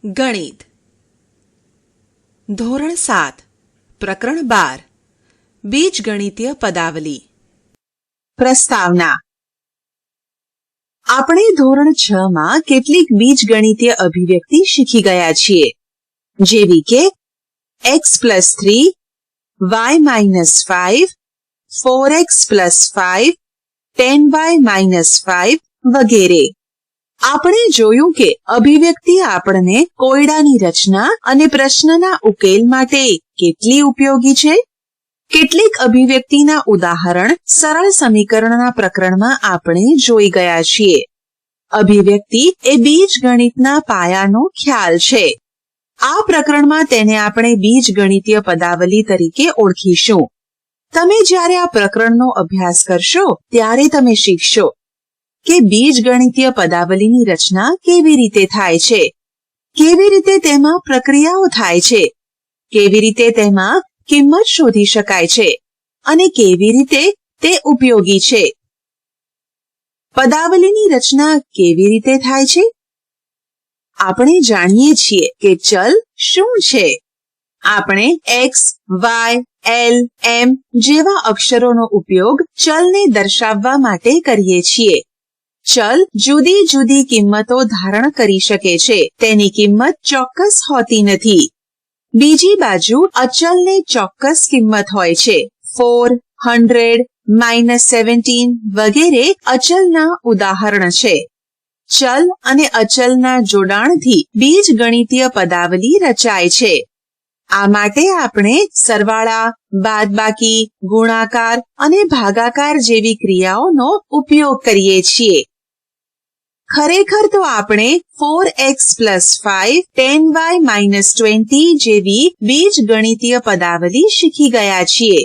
ગણિત ધોરણ 7 પ્રકરણ 12 બીજગણિતીય પદાવલી પ્રસ્તાવના આપણે ધોરણ 6 માં કેટલીક બીજગણિતીય અભિવ્યક્તિ શીખી ગયા છીએ, જેવી કે x+3, y-5, 4x+5, 10y-5 વગેરે. આપણે જોયું કે અભિવ્યક્તિ આપણને કોયડાની રચના અને પ્રશ્નના ઉકેલ માટે કેટલી ઉપયોગી છે. કેટલીક અભિવ્યક્તિના ઉદાહરણ સરળ સમીકરણના પ્રકરણમાં આપણે જોઈ ગયા છીએ. અભિવ્યક્તિ એ બીજગણિતના પાયાનો ખ્યાલ છે. આ પ્રકરણમાં તેને આપણે બીજગણિતીય પદાવલી તરીકે ઓળખીશું. તમે જ્યારે આ પ્રકરણનો અભ્યાસ કરશો ત્યારે તમે શીખશો કે બીજગણિતીય પદાવલીની રચના કેવી રીતે થાય છે, કેવી રીતે તેમાં પ્રક્રિયાઓ થાય છે, કેવી રીતે તેમાં કિંમત શોધી શકાય છે અને કેવી રીતે તે ઉપયોગી છે. પદાવલીની રચના કેવી રીતે થાય છે? આપણે જાણીએ છીએ કે ચલ શું છે. આપણે x, y, l, m જેવા અક્ષરોનો ઉપયોગ ચલને દર્શાવવા માટે કરીએ છીએ. ચલ જુદી જુદી કિંમતો ધારણ કરી શકે છે. તેની કિંમત ચોક્કસ હોતી નથી. બીજી બાજુ અચલને ચોક્કસ કિંમત હોય છે. 4, 100, -17 વગેરે અચલના ઉદાહરણ છે. ચલ અને અચલના જોડાણથી બીજગણિતીય પદાવલી રચાય છે. આ માટે આપણે સરવાળા, બાદબાકી, ગુણાકાર અને ભાગાકાર જેવી ક્રિયાઓનો ઉપયોગ કરીએ છીએ. ખરેખર તો આપણે 4x+5, 10y-20 જેવી બીજગણિતીય પદાવલી શીખી ગયા છીએ.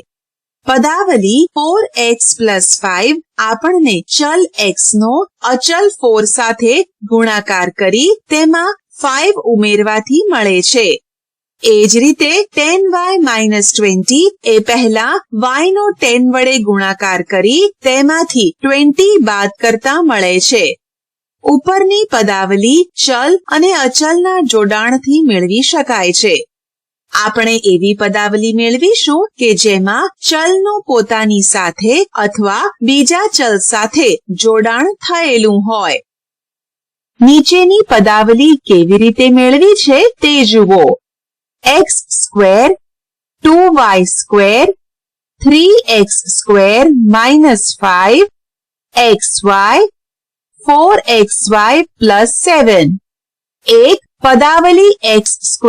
પદાવલી 4x+5 આપણને ચલ x નો અચલ 4 સાથે ગુણાકાર કરી તેમાં 5 ઉમેરવાથી મળે છે. એ જ રીતે 10y-20 એ પહેલા y નો 10 વડે ગુણાકાર કરી તેમાંથી 20 બાદ કરતા મળે છે. ઉપરની પદાવલી ચલ અને અચલના જોડાણથી મેળવી શકાય છે. આપણે એવી પદાવલી મેળવીશું કે જેમાં ચલનું પોતાની સાથે અથવા બીજા ચલ સાથે જોડાણ થયેલું હોય. નીચેની પદાવલી કેવી રીતે મેળવી છે તે જુઓ. x², 2y², 3x² -5, xy, 4xy +7. એક પદાવલી x²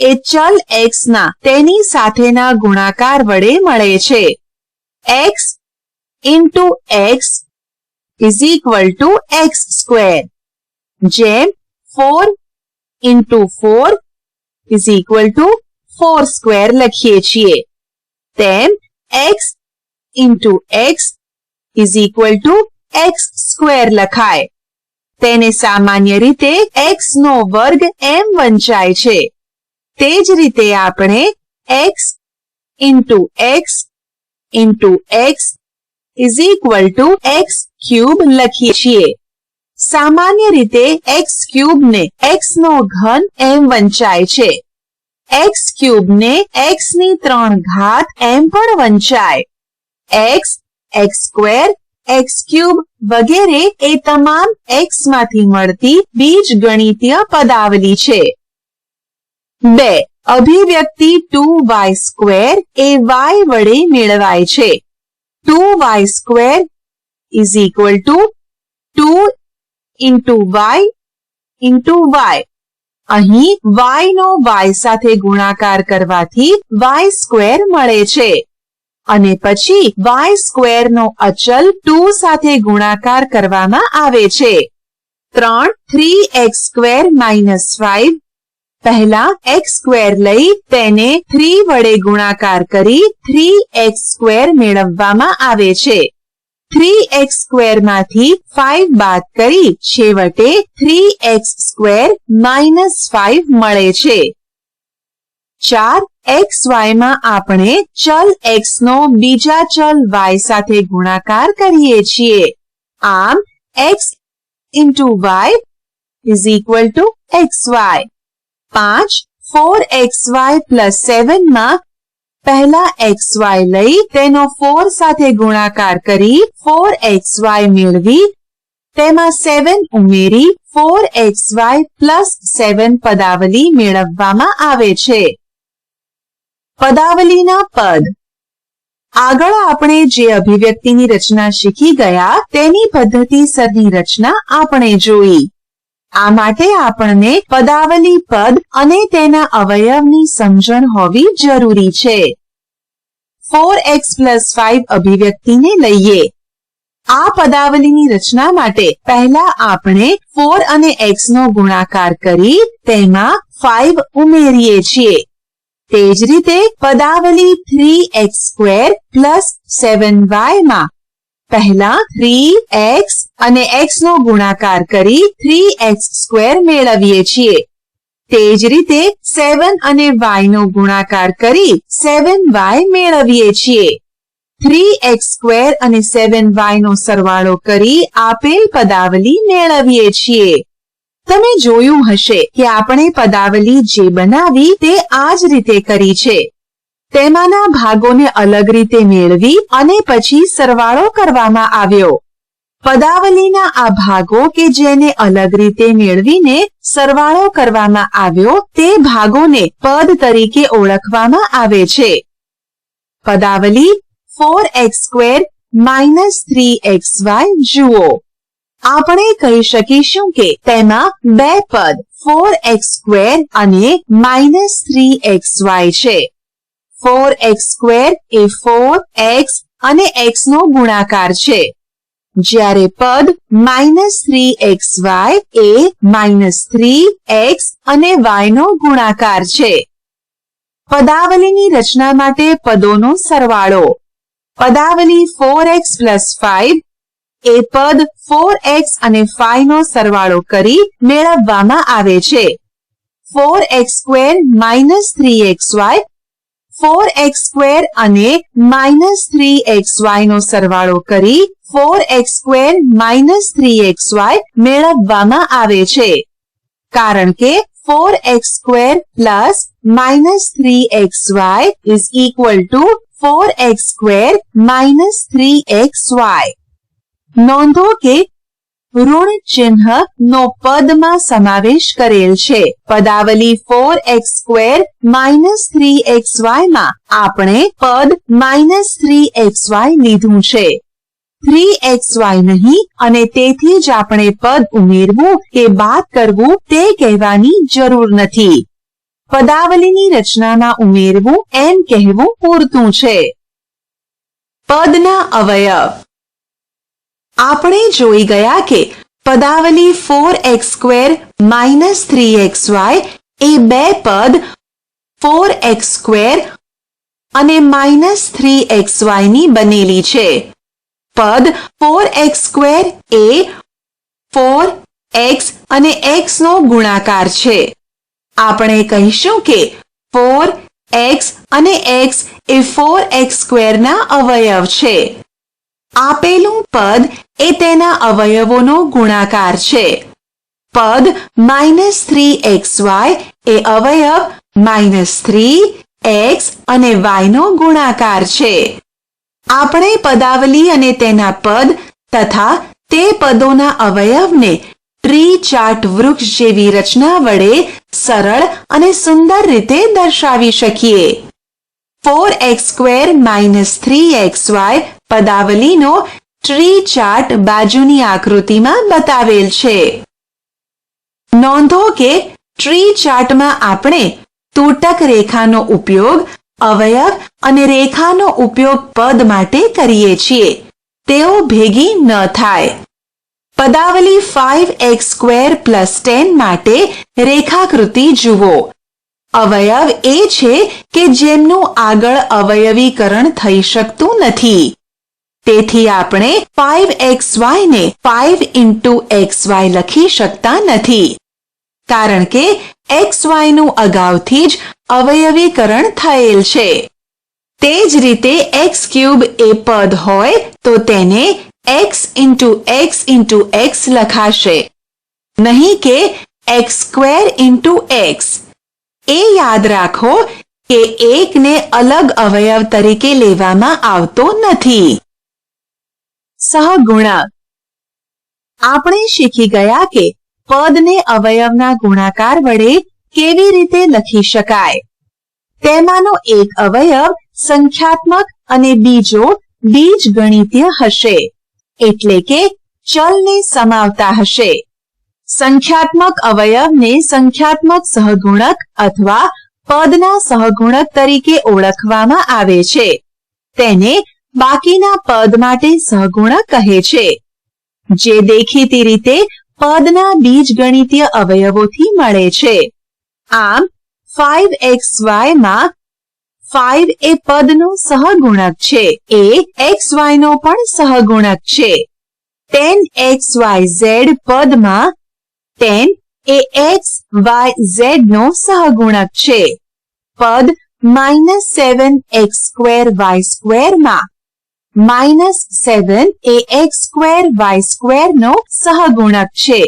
એ ચલ x ના તેની સાથેના ગુણાકાર વડે મળે છે. x × x = x². જેમ 4 × 4 = 4² લખીએ છીએ, તેમ x × x = x² લખાય. તેને સામાન્ય રીતે x નો વર્ગ એમ વંચાય છે. તે જ રીતે આપણે x × x × x = x³ લખીએ છીએ. સામાન્ય રીતે x³ ને x નો ઘન એમ વંચાય છે. x³ ને x ની 3 ઘાત એમ પણ વંચાય. x, x² x³ વગેરે એ તમામ x માંથી મળતી બીજગણિતીય પદાવલી છે. 2. અભિવ્યક્તિ 2y² એ y વડે મેળવાય છે. 2y² = 2 × y × y. અહીં y નો y સાથે ગુણાકાર કરવાથી y² મળે છે અને પછી y² નો અચલ 2 સાથે ગુણાકાર કરવામાં આવે છે. 3x² -5 પહેલા x² લઈ તેને 3 વડે ગુણાકાર કરી 3x² મેળવવામાં આવે છે. 3x² માંથી 5 બાદ કરી છેવટે 3x² -5 મળે છે. 4xy માં આપણે ચલ x નો બીજા ચલ y સાથે ગુણાકાર કરીએ છીએ. આમ x × y = xy. 5 4xy + 7 માં પહેલા xy લઈ તેનો 4 સાથે ગુણાકાર કરી 4xy મેળવી તેમાં 7 ઉમેરી 4xy + 7 પદાવલી મેળવવામાં આવે છે. પદાવલીના પદ. આગળ આપણે જે અભિવ્યક્તિની રચના શીખી ગયા તેની પદ્ધતિસરની રચના આપણે જોઈ. આ માટે આપણને પદાવલી પદ અને તેના અવયવની સમજણ હોવી જરૂરી છે. 4x + 5 અભિવ્યક્તિને લઈએ. આ પદાવલીની રચના માટે પહેલા આપણે 4 અને x નો ગુણાકાર કરી તેમાં 5 ઉમેરીએ છીએ. તે જ રીતે પદાવલી 3x² + 7y માં પહેલા 3x અને x નો ગુણાકાર કરી 3x² મેળવીએ છીએ. તે જ રીતે 7 અને y નો ગુણાકાર કરી 7y મેળવીએ છીએ. 3x² અને 7y નો સરવાળો કરી આપેલ પદાવલી મેળવીએ છીએ. તમે જોયું હશે કે આપણે પદાવલી જે બનાવી તે આ જ રીતે કરી છે. તેમાંના ભાગોને અલગ રીતે મેળવી અને પછી સરવાળો કરવામાં આવ્યો. પદાવલીના આ ભાગો કે જેને અલગ રીતે મેળવીને સરવાળો કરવામાં આવ્યો તે ભાગોને પદ તરીકે ઓળખવામાં આવે છે. પદાવલી 4x² - 3xy જુઓ. આપણે કહી શકીશું કે તેમાં બે પદ 4x² અને -3xy છે. 4x² એ 4x અને x નો ગુણાકાર છે, જ્યારે પદ -3xy એ -3x અને y નો ગુણાકાર છે. પદાવલીની રચના માટે પદોનો સરવાળો. પદાવલી 4x + 5 એ પદ 4x અને 5 નો સરવાળો કરી મેળવવામાં આવે છે. 4x² - 3xy 4x² અને -3xy નો સરવાળો કરી 4x² - 3xy મેળવવામાં આવે છે. કારણ કે 4x² + -3xy = 4x² - 3xy. નોંધો કે ઋણ ચિહ્ન નો પદમાં સમાવેશ કરેલ છે. પદાવલી 4x² - 3xy માં આપણે પદ -3xy લીધું છે, 3xy નહીં, અને તેથી જ આપણે પદ ઉમેરવું કે બાદ કરવું તે કહેવાની જરૂર નથી. પદાવલીની રચનામાં ઉમેરવું એમ કહેવું પૂરતું છે. પદના અવયવ. આપણે જોઈ ગયા કે પદાવલી 4x² - 3xy એ બે પદ 4x² અને -3xy ની બનેલી છે. પદ 4x² એ 4x અને x નો ગુણાકાર છે. આપણે કહીશું કે 4x અને x એ 4x² ના અવયવ છે. આપેલું પદ એ તેના અવયવોનો ગુણાકાર છે. પદ -3xy એ અવયવ -3x અને y નો ગુણાકાર છે. આપણે પદાવલી અને તેના પદ તથા તે પદોના અવયવને ટ્રી ચાર્ટ વૃક્ષ જેવી રચના વડે સરળ અને સુંદર રીતે દર્શાવી શકીએ. 4x² - 3xy પદાવલીનો ટ્રી ચાર્ટ બાજુની આકૃતિમાં બતાવેલ છે. નોંધો કે ટ્રી ચાર્ટમાં આપણે તૂટક રેખાનો ઉપયોગ અવયવ અને રેખાનો ઉપયોગ પદ માટે કરીએ છીએ. તેઓ ભેગી ન થાય. પદાવલી 5x² + 10 માટે રેખાકૃતિ જુઓ. અવયવ એ છે કે જેમનું આગળ અવયવીકરણ થઈ શકતું નથી. તેથી આપણે 5xy ને 5 × xy લખી શકતા નથી, કારણ કે xy નું અગાઉથી જ અવયવીકરણ થયેલ છે. તે જ રીતે x³ એ પદ હોય તો તેને x × x × x લખાશે, નહીં કે x² × x. એ યાદ રાખો કે એકને અલગ અવયવ તરીકે લેવામાં આવતો નથી. સહગુણક. આપણે શીખી ગયા કે પદને અવયવના ગુણાકાર વડે કેવી રીતે લખી શકાય. તેમાંનો એક અવયવ સંખ્યાત્મક અને બીજો બીજગણિતીય હશે, એટલે કે ચલને સમાવતા હશે. સંખ્યાત્મક અવયવને સંખ્યાત્મક સહગુણક અથવા પદના સહગુણક તરીકે ઓળખવામાં આવે છે. તેને બાકીના પદ માટે સહગુણક કહે છે, જે દેખીતી રીતે પદના બીજગણિતીય અવયવોથી મળે છે. આમ 5xy માં 5 એ પદનો સહગુણક છે. એ xy નો પણ સહગુણક છે. 10xyz પદમાં 10 એ xyz નો સહગુણક છે. પદ -7x2y2 માં -7 એ x2y2 નો સહગુણક છે.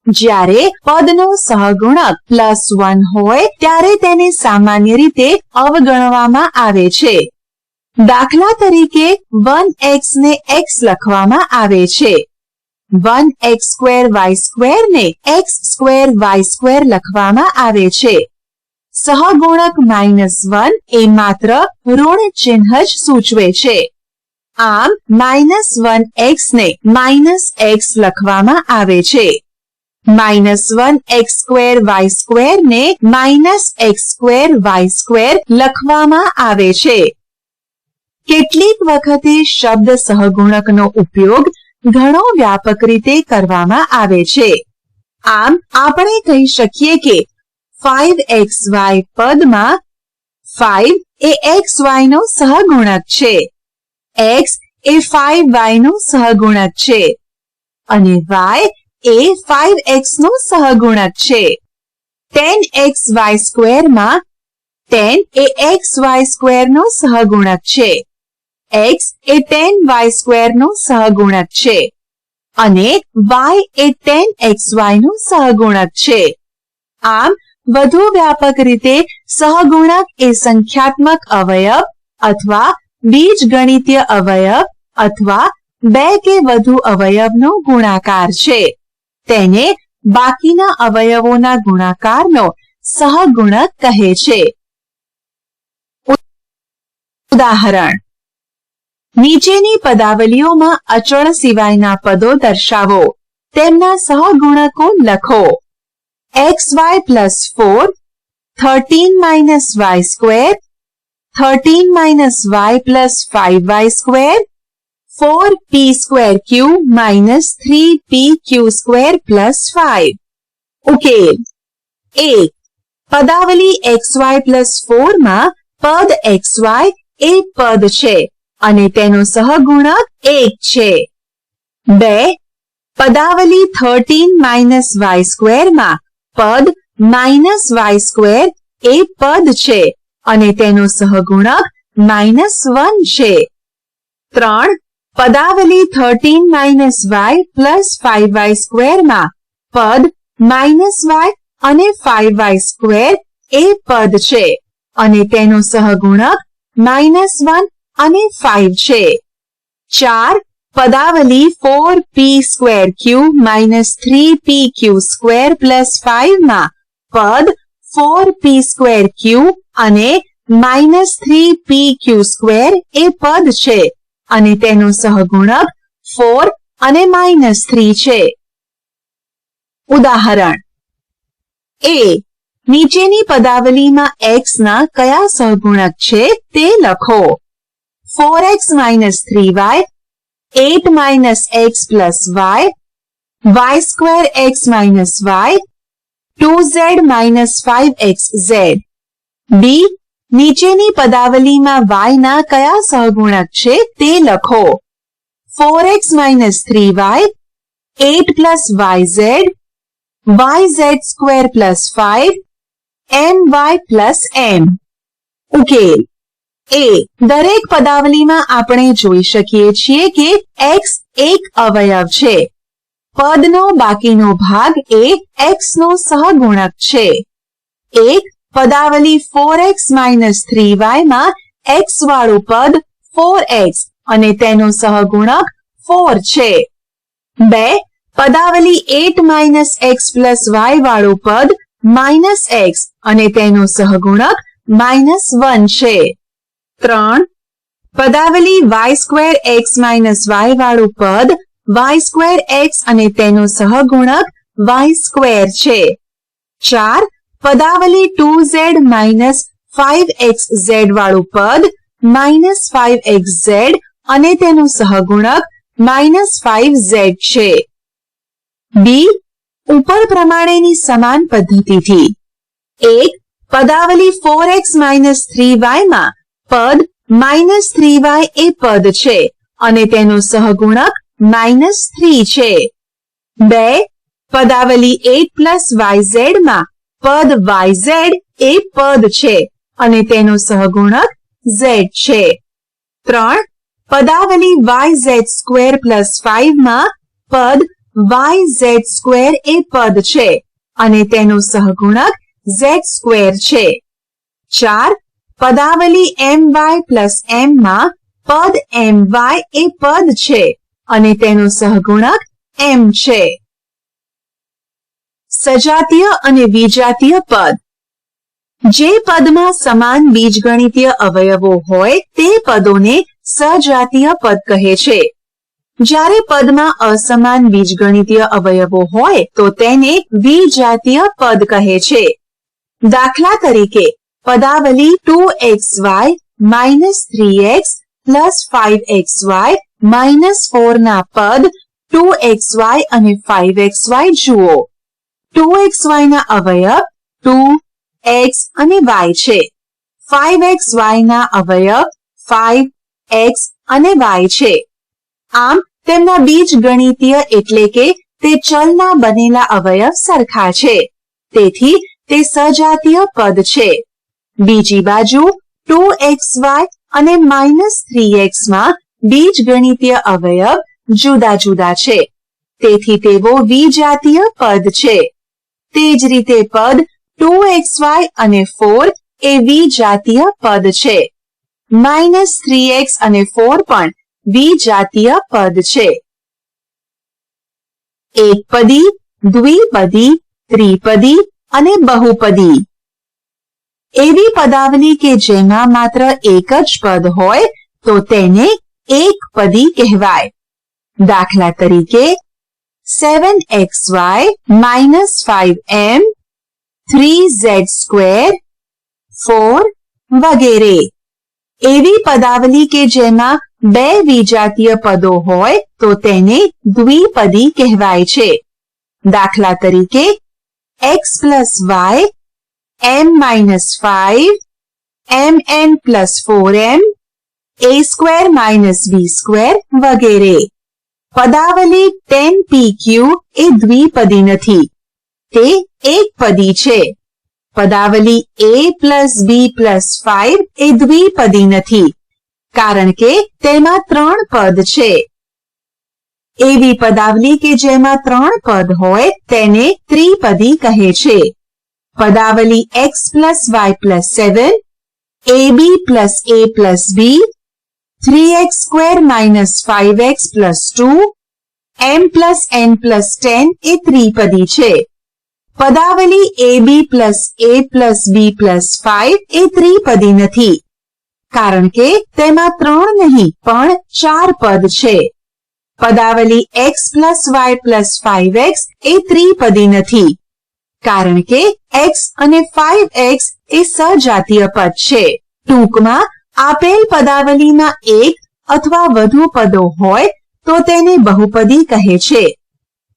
જ્યારે પદનો સહગુણક +1 હોય ત્યારે તેને સામાન્ય રીતે અવગણવામાં આવે છે. દાખલા તરીકે 1x ને x લખવામાં આવે છે. 1x2y2 ને x2y2 લખવામાં આવે છે. સહગુણક -1 એ માત્ર ઋણ ચિહ્ન જ સૂચવે છે. આમ -1x ને -x લખવામાં આવે છે. -1x2y2 ને -x2y2 લખવામાં આવે છે. કેટલીક વખતે શબ્દ સહગુણકનો ઉપયોગ ઘણો વ્યાપક રીતે કરવામાં આવે છે. આમ આપણે કહી શકીએ કે 5xy પદમાં 5 એ xy નો સહગુણક છે, x એ 5y નો સહગુણક છે અને y એ 5x નો સહગુણક છે. 10xy2 માં 10 એ xy2 નો સહગુણક છે, x એ 10y2 નો સહગુણક છે અને y એ 10xy નો સહગુણક છે. આમ વધુ વ્યાપક રીતે સહગુણક એ સંખ્યાત્મક અવયવ અથવા બીજગણિતીય અવયવ અથવા બે કે વધુ અવયવનો ગુણાકાર છે. તેને બાકીના અવયવોના ગુણાકારનો સહગુણક કહે છે. ઉદાહરણ: નીચેની પદાવલીઓમાં અચળ સિવાયના પદો દર્શાવો. તેમના સહગુણકો લખો. xy + 4, 13 - y2, 13 - y + 5y2, 4p²q - 3pq² + 5. ઉકેલ: 1. પદાવલી xy + 4 માં પદ xy એ પદ છે અને તેનો સહગુણક 1 છે. 2. પદાવલી 13 - y² માં પદ -y² એ પદ છે અને તેનો સહગુણક -1 છે. 3. પદાવલી 13 - y + 5y² માં પદ -y અને 5y² એ પદ છે અને તેનો સહગુણક -1 અને 5 છે. 4. પદાવલી 4p²q - 3pq² + 5 માં પદ 4p²q અને -3pq² એ પદ છે અને તેનો સહગુણક 4 અને -3 છે. ઉદાહરણ: a. નીચેની પદાવલીમાં x ના કયા સહગુણક છે તે લખો. 4x - 3y, 8 - x + y, y²x - y, 2z - 5xz. b. નીચેની પદાવલીમાં y ના કયા સહગુણક છે તે લખો. 4x - 3y, 8 + yz, yz² + 5, my + m. ઉકેલ: a. દરેક પદાવલીમાં આપણે જોઈ શકીએ છીએ કે x એક અવયવ છે. પદનો બાકીનો ભાગ એ x નો સહગુણક છે. એક પદાવલી 4x - 3y માં x વાળું પદ 4x અને તેનો સહગુણક 4 છે. 2 પદાવલી 8 - x + y વાળું પદ -x અને તેનો સહગુણક -1 છે. 3 પદાવલી y² x - y વાળું પદ y² x અને તેનો સહગુણક y² છે. 4 પદાવલી 2z - 5xz વાળું પદ -5xz અને તેનું સહગુણક -5z છે. બી ઉપર પ્રમાણેની સમાન પદ્ધતિથી 1 પદાવલી 4x - 3y માં પદ -3y એ પદ છે અને તેનો સહગુણક -3 છે. 2 પદાવલી 8 + yz માં પદ yz એ પદ છે અને તેનો સહગુણક z છે. 3 પદાવલી yz² + 5 માં પદ yz² એ પદ છે અને તેનો સહગુણક z² છે. 4 પદાવલી my + m માં પદ my એ પદ છે અને તેનો સહગુણક m છે. સજાતીય અને વિજાતીય પદ. જે પદમાં સમાન બીજગણિતીય અવયવો હોય તે પદોને સજાતીય પદ કહે છે. જ્યારે પદમાં અસમાન બીજગણિતીય અવયવો હોય તો તેને વિજાતીય પદ કહે છે. દાખલા તરીકે પદાવલી 2xy - 3x + 5xy - 4 ના પદ 2xy અને 5xy જુઓ. 2xy ના અવયવ 2, x અને y છે. 5xy ના અવયવ 5, x અને y છે. આમ તેમના બીજગણિતીય એટલે કે તે ચલના બનેલા અવયવ સરખા છે. તેથી તે સજાતીય પદ છે. બીજી બાજુ 2xy અને -3x માં બીજગણિતીય અવયવ જુદા જુદા છે. તેથી તેઓ વિજાતીય પદ છે. તે જ રીતે પદ 2xy અને 4 એ વિજાતીય પદ છે. -3x અને 4 પણ વિજાતીય પદ છે. એકપદી, દ્વિપદી, ત્રિપદી અને બહુપદી. એવી પદાવલી કે જેમાં માત્ર એક જ પદ હોય તો તેને એકપદી કહેવાય. દાખલા તરીકે 7xy - 5m 3z², 4 વગેરે. એવી પદાવલી કે જેમાં બે વિજાતીય પદો હોય તો તેને દ્વિપદી કહેવાય છે. દાખલા તરીકે x + y m - 5 mn + 4m a² - b² વગેરે. પદાવલી 10pq એ દ્વિપદી નથી. તે એકપદી છે. પદાવલી a + b + 5 એ દ્વિપદી નથી કારણ કે તેમાં 3 પદ છે. એવી પદાવલી કે જેમાં 3 પદ હોય તેને ત્રિપદી કહે છે. પદાવલી x + y + 7 ab + a + b 3x² - 5x + 2 m + n + 10 એ ત્રિપદી છે. પદાવલી ab + a + b + 5 એ ત્રિપદી નથી કારણ કે તેમાં 3 નહીં પણ 4 પદ છે. પદાવલી x + y + 5x એ ત્રિપદી નથી કારણ કે x અને 5x એ સજાતીય પદ છે. ટૂંકમાં આપેલ પદાવલીમાં એક અથવા વધુ પદો હોય તો તેને બહુપદી કહે છે.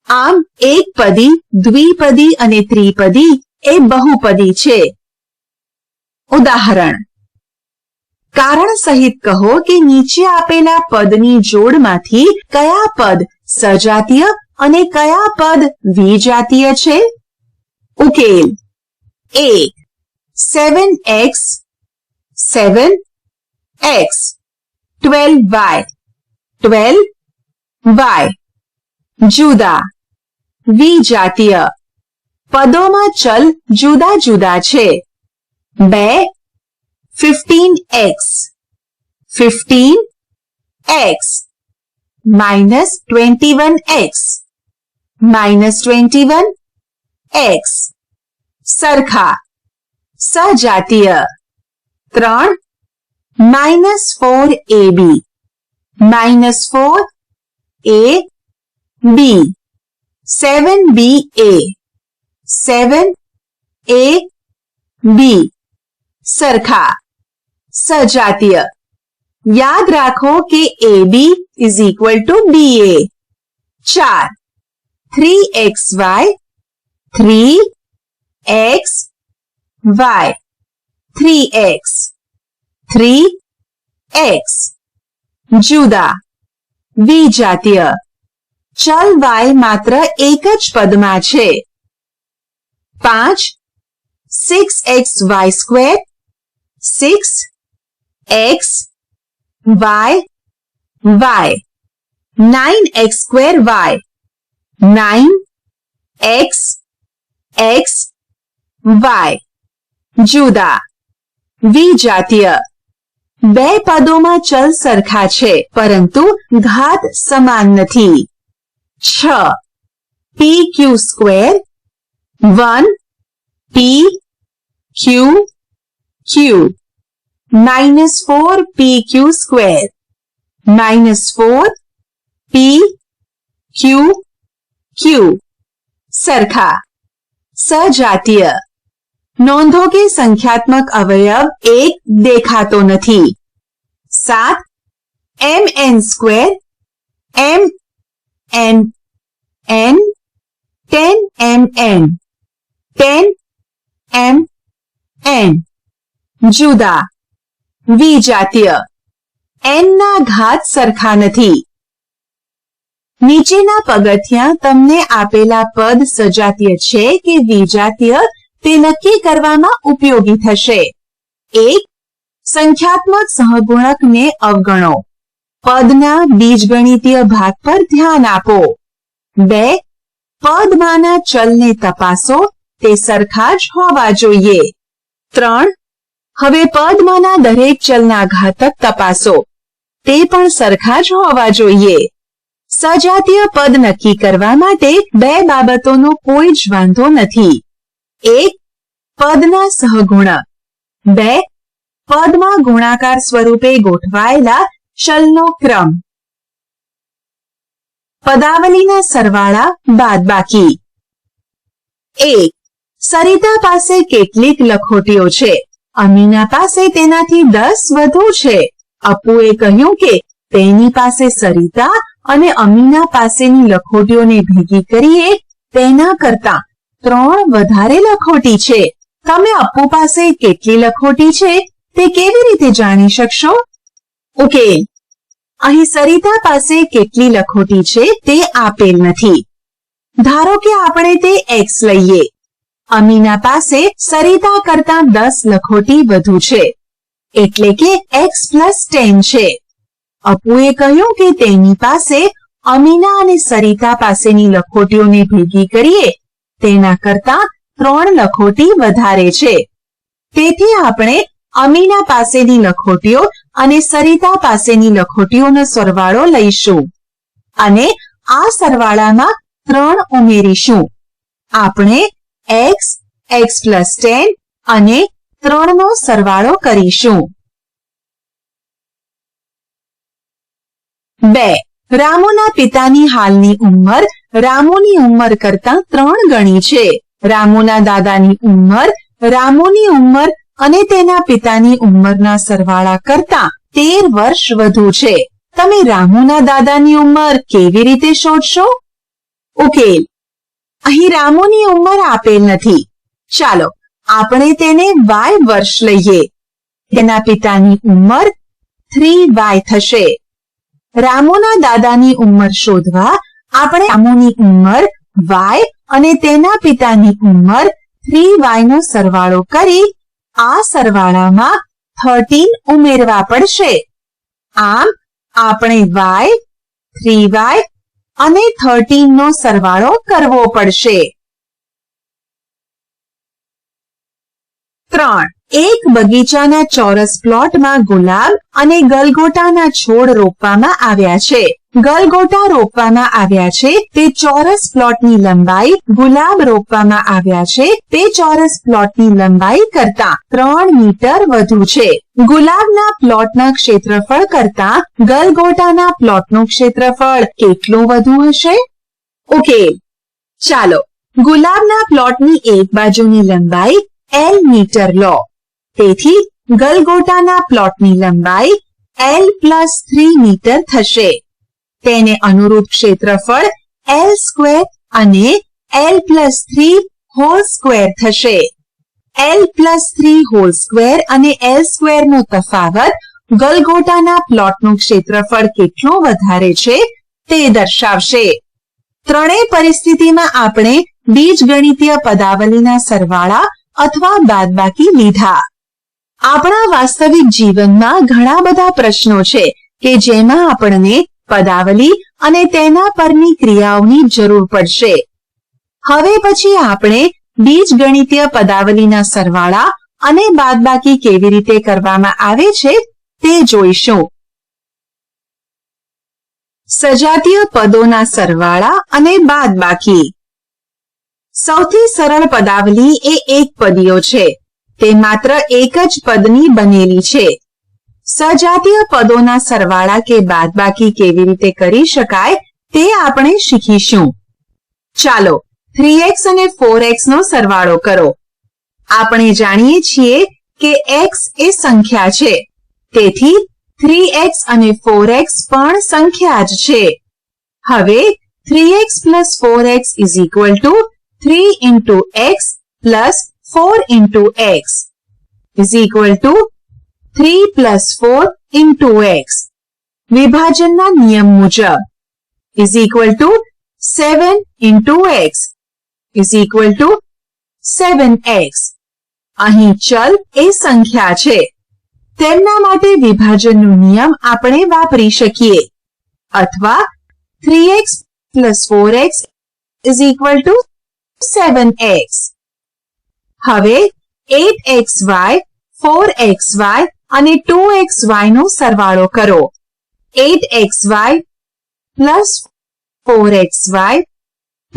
આમ એકપદી, દ્વિપદી અને ત્રિપદી એ બહુપદી છે. ઉદાહરણ. કારણ સહિત કહો કે નીચે આપેલા પદની જોડમાંથી કયા પદ સજાતીય અને કયા પદ વિજાતીય છે? ઉકેલ. 1. 7x 7x 12y 12y. જુદા. વિજાતીય. પદોમાં ચલ જુદા જુદા છે. 2 15x 15x minus 21x minus 21x સરખા સજાતીય. 3 minus 4ab minus 4ab 7ba 7ab સરખા સજાતીય. યાદ રાખો કે AB is equal to BA. 4 3xy 3xy 3x 3x જુદા વિજાતીય. ચલ y માત્ર એક જ પદમાં છે. 5 6xy square 6x y y 9x square y 9x x y જુદા વિજાતીય. બે પદોમાં ચલ સરખા છે પરંતુ ઘાત સમાન નથી. 6 pq square 1 pq q minus 4 pq square minus 4 pq q સરખા સજાતીય. નોંધો કે સંખ્યાત્મક અવયવ એક દેખાતો નથી. 7 mn square m n n 10 mn 10 mn જુદા વિજાતીય. n ના ઘાત સરખા નથી. નીચેના પગથિયાં તમને આપેલા પદ સજાતીય છે કે વિજાતીય તે નક્કી કરવામાં ઉપયોગી થશે. 1 સંખ્યાત્મક સહગુણકને અવગણો. પદના બીજગણિતીય ભાગ પર ધ્યાન આપો. 2 પદમાંના ચલને તપાસો, તે સરખા જ હોવા જોઈએ. 3 હવે પદમાંના દરેક ચલના ઘાતક તપાસો, તે પણ સરખા જ હોવા જોઈએ. સજાતીય પદ નક્કી કરવા માટે બે બાબતોનો કોઈ જ વાંધો નથી. 1 પદના સહગુણક. 2 પદમાં ગુણાકાર સ્વરૂપે ગોઠવાયેલા ચલનો ક્રમ. પદાવલીના સરવાળા બાદબાકી. 1 સરિતા પાસે કેટલીક લખોટીઓ છે? અમીના પાસે તેનાથી 10 વધુ છે. અપ્પુએ કહ્યું કે તેની પાસે સરિતા અને અમીના પાસેની લખોટીઓને ભેગી કરીએ તેના કરતા 3 વધારે લખોટી છે. તમે અપ્પુ પાસે કેટલી લખોટી છે તે કેવી રીતે જાણી શકશો? ઉકેલ. અહીં સરિતા પાસે કેટલી લખોટી છે તે આપેલ નથી. ધારો કે આપણે તે x લઈએ. અમીના પાસે સરિતા કરતા 10 લખોટી વધુ છે, એટલે કે x plus 10 છે. અપ્પુએ કહ્યું કે તેની પાસે અમીના અને સરિતા પાસેની લખોટીઓને ભેગી કરીએ તેના કરતા 3 લખોટી વધારે છે. તેથી આપણે અમીના પાસેની લખોટીઓ અને સરિતા પાસેની લખોટીઓનો સરવાળો લઈશું અને આ સરવાળામાં 3 ઉમેરીશું. આપણે x, x plus 10 અને 3 નો સરવાળો કરીશું. 2 રામુના પિતાની હાલની ઉંમર રામુની ઉંમર કરતા 3 ગણી છે. રામુના દાદાની ઉંમર રામુની ઉંમર અને તેના પિતાની ઉંમરના સરવાળા કરતા 13 વર્ષ વધુ છે. તમે રામુના દાદાની ઉંમર કેવી રીતે શોધશો? ઉકેલ. અહીં રામુની ઉંમર આપેલ નથી. ચાલો આપણે તેને y વર્ષ લઈએ. તેના પિતાની ઉંમર 3y થશે. રામુના દાદાની ઉંમર શોધવા આપણે રામુની ઉંમર y અને તેના પિતાની ઉંમર 3y નો સરવાળો કરી આ સરવાળામાં 13 ઉમેરવા પડશે. આમ આપણે y, 3y અને 13 નો સરવાળો કરવો પડશે. 3. એક બગીચાના ચોરસ પ્લોટમાં ગુલાબ અને ગલગોટાના છોડ રોપવામાં આવ્યા છે. ગલગોટા રોપવામાં આવ્યા છે તે ચોરસ પ્લોટની લંબાઈ ગુલાબ રોપવામાં આવ્યા છે તે ચોરસ પ્લોટની લંબાઈ કરતા 3 મીટર વધુ છે. ગુલાબના પ્લોટના ક્ષેત્રફળ કરતા ગલગોટાના પ્લોટનું ક્ષેત્રફળ કેટલું વધુ હશે? ઓકે, ચાલો ગુલાબના પ્લોટની એક બાજુની લંબાઈ L મીટર લો. તેથી ગલગોટાના પ્લોટની લંબાઈ L + 3 મીટર થશે. તેને અનુરૂપ ક્ષેત્રફળ L સ્ક્વેર અને L + 3 હોલ સ્ક્વેર થશે. L + 3 હોલ સ્ક્વેર અને L સ્ક્વેરનો તફાવત ગલગોટાના પ્લોટનું ક્ષેત્રફળ કેટલું વધારે છે તે દર્શાવશે. ત્રણેય પરિસ્થિતિમાં આપણે બીજગણિતીય પદાવલીના સરવાળા અથવા બાદબાકી લીધા. આપણા વાસ્તવિક જીવનમાં ઘણા બધા પ્રશ્નો છે કે જેમાં આપણને પદાવલી અને તેના પરની ક્રિયાઓની જરૂર પડશે. હવે પછી આપણે બીજગણિતીય પદાવલીના સરવાળા અને બાદબાકી કેવી રીતે કરવામાં આવે છે તે જોઈશું. સજાતીય પદોના સરવાળા અને બાદબાકી. સૌથી સરળ પદાવલી એ એકપદીઓ છે. તે માત્ર એક જ પદની બનેલી છે. સજાતીય પદોના સરવાળા કે બાદબાકી કેવી રીતે કરી શકાય તે આપણે શીખીશું. ચાલો 3x અને 4x નો સરવાળો કરો. આપણે જાણીએ છીએ કે x એ સંખ્યા છે, તેથી 3x અને 4x પણ સંખ્યા જ છે. હવે 3x + 4x = 3 × x + 4 × x = 3 + 4 × x. વિભાજનના નિયમ મુજબ = 7 × x = 7x. અહીં ચલ એ સંખ્યા છે. તેમના માટે વિભાજનનો નિયમ આપણે વાપરી શકીએ. અથવા 3x + 4x = 7x. હવે 8xy, 4xy અને 2xy નો સરવાળો કરો. 8xy + 4xy +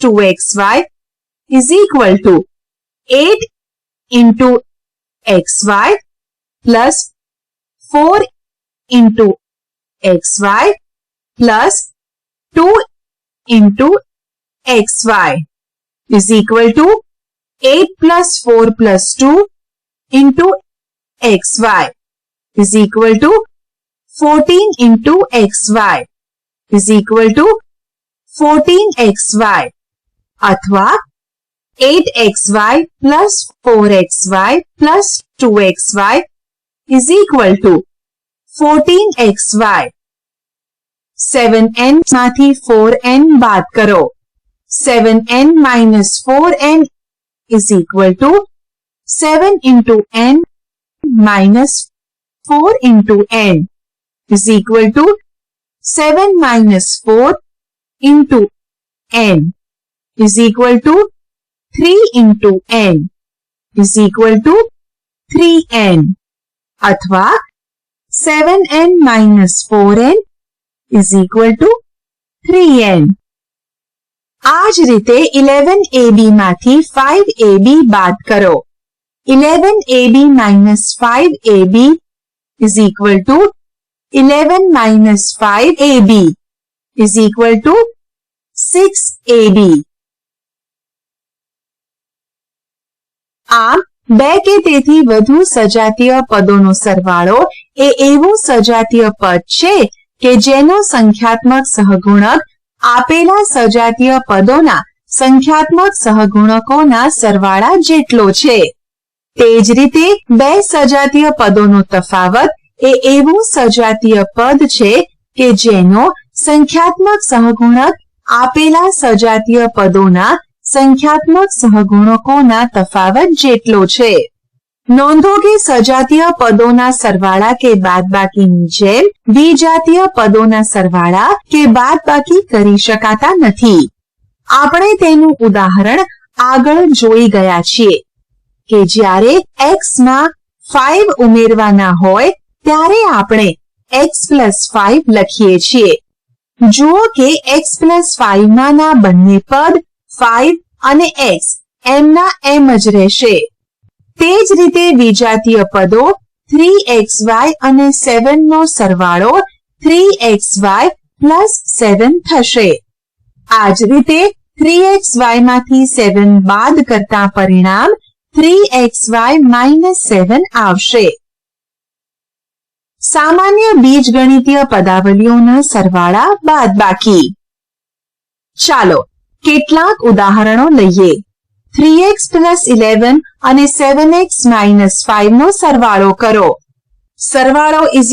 2xy = 8 × xy + 4 × xy + 2 × xy = 8 + 4 + 2 × xy = 14 × xy = 14xy. અથવા 8xy + 4xy + 2xy = 14xy. 7n માંથી 4n બાદ કરો. 7n - 4n = 7 × n - 4 × n = 7 - 4 × n = 3 × n = 3n. અથવા 7n - 4n = 3n. આ જ રીતે 11ab માંથી 5ab બાદ કરો. 11ab - 5ab = 11 - 5ab = 6ab. આમ બે કે તેથી વધુ સજાતીય પદોનો સરવાળો એ એવું સજાતીય પદ છે કે જેનો સંખ્યાત્મક સહગુણક આપેલા સજાતીય પદોના સંખ્યાત્મક સહગુણકોના સરવાળા જેટલો છે. તે જ રીતે બે સજાતીય પદોનો તફાવત એ એવું સજાતીય પદ છે કે જેનો સંખ્યાત્મક સહગુણક આપેલા સજાતીય પદોના સંખ્યાત્મક સહગુણકોના તફાવત જેટલો છે. નોંધો કે સજાતીય પદોના સરવાળા કે બાદબાકીની જેમ વિજાતીય પદોના સરવાળા કે બાદબાકી કરી શકાતા નથી. આપણે તેનું ઉદાહરણ આગળ જોઈ ગયા છીએ. કે જ્યારે x માં 5 ઉમેરવાના હોય ત્યારે આપણે x + 5 લખીએ છીએ. જુઓ કે x + 5 માંના બંને પદ 5 અને x એમના એમ જ રહેશે. તે જ રીતે વિજાતીય પદો 3xy અને 7 નો સરવાળો 3xy + 7 થશે. આ જ રીતે 3xy માંથી 7 બાદ કરતા પરિણામ 3xy - 7 આવશે. સામાન્ય બીજગણિતીય પદાવલીઓના સરવાળા બાદબાકી. ચાલો કેટલાક ઉદાહરણો લઈએ. 3x + 11 અને 7x - 5 નો સરવાળો કરો. સરવાળો =